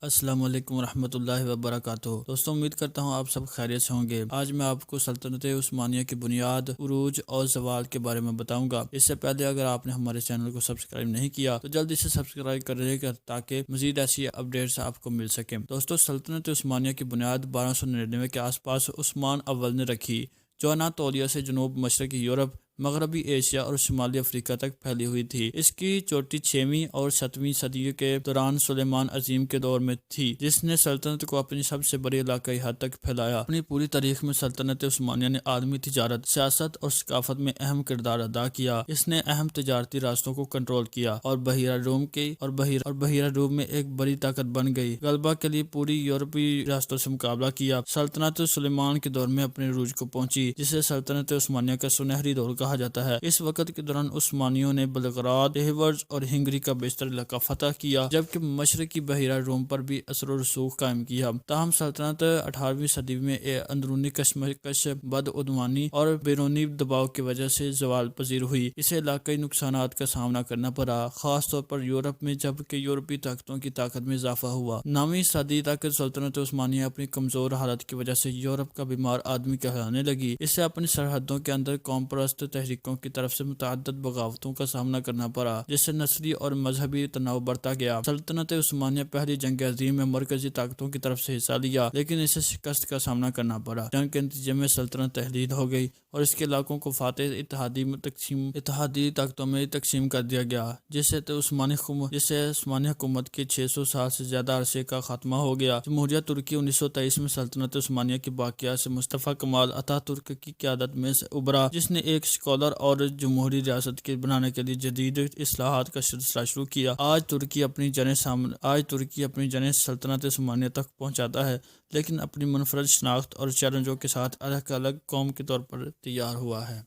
السلام علیکم ورحمۃ اللہ وبرکاتہ۔ دوستوں، امید کرتا ہوں آپ سب خیریت سے ہوں گے۔ آج میں آپ کو سلطنت عثمانیہ کی بنیاد، عروج اور زوال کے بارے میں بتاؤں گا۔ اس سے پہلے اگر آپ نے ہمارے چینل کو سبسکرائب نہیں کیا تو جلدی سے سبسکرائب کر لے گا تاکہ مزید ایسی اپڈیٹس آپ کو مل سکیں۔ دوستوں، سلطنت عثمانیہ کی بنیاد 1299 کے آس پاس عثمان اول نے رکھی، جو اناطولیہ سے جنوب مشرقی یورپ، مغربی ایشیا اور شمالی افریقہ تک پھیلی ہوئی تھی۔ اس کی چوٹی 6ویں اور 7ویں صدی کے دوران سلیمان عظیم کے دور میں تھی، جس نے سلطنت کو اپنی سب سے بڑی علاقائی حد تک پھیلایا۔ اپنی پوری تاریخ میں سلطنت عثمانیہ نے عالمی تجارت، سیاست اور ثقافت میں اہم کردار ادا کیا۔ اس نے اہم تجارتی راستوں کو کنٹرول کیا اور بحیرہ روم میں ایک بڑی طاقت بن گئی۔ غلبہ کے لیے پوری یورپی ریاستوں سے مقابلہ کیا۔ سلطنت سلیمان کے دور میں اپنے عروج کو پہنچی، جسے سلطنت عثمانیہ کا سنہری دور کہا جاتا ہے۔ اس وقت کے دوران عثمانیوں نے بلغراد، تہورز اور ہنگری کا بیشتر علاقہ فتح کیا، جبکہ مشرقی بحیرہ روم پر بھی اثر و رسوخ قائم کیا۔ تاہم سلطنت 18ویں صدی میں اندرونی کشمکش، بدعنوانی اور بیرونی دباؤ کی وجہ سے زوال پذیر ہوئی۔ اسے علاقائی نقصانات کا سامنا کرنا پڑا، خاص طور پر یورپ میں، جبکہ یورپی طاقتوں کی طاقت میں اضافہ ہوا۔ 9ویں صدی تک سلطنت عثمانیہ اپنی کمزور حالت کی وجہ سے یورپ کا بیمار آدمی کہلانے لگی۔ اسے اپنی سرحدوں کے اندر قوم پرست تحریکوں کی طرف سے متعدد بغاوتوں کا سامنا کرنا پڑا، جس سے نسلی اور مذہبی تناؤ بڑھتا گیا۔ سلطنت عثمانیہ پہلی جنگ عظیم میں مرکزی طاقتوں کی طرف سے حصہ لیا، لیکن اسے شکست کا سامنا کرنا پڑا۔ جنگ کے نتیجے میں سلطنت تحلیل ہو گئی اور اس کے علاقوں کو فاتح اتحادی طاقتوں میں تقسیم کر دیا گیا، جس سے عثمانی حکومت کے 600 سال سے زیادہ عرصے کا خاتمہ ہو گیا۔ جمہوریہ ترکی 1923 میں سلطنت عثمانیہ کی باقیات سے مصطفی کمال اتاتürk کی قیادت میں ابھرا، جس نے ایک سیکولر اور جمہوری ریاست کے بنانے کے لیے جدید اصلاحات کا سلسلہ شروع کیا۔ آج ترکی اپنی جنیں سلطنت عثمانیہ تک پہنچاتا ہے، لیکن اپنی منفرد شناخت اور چیلنجوں کے ساتھ الگ الگ قوم کے طور پر تیار ہوا ہے۔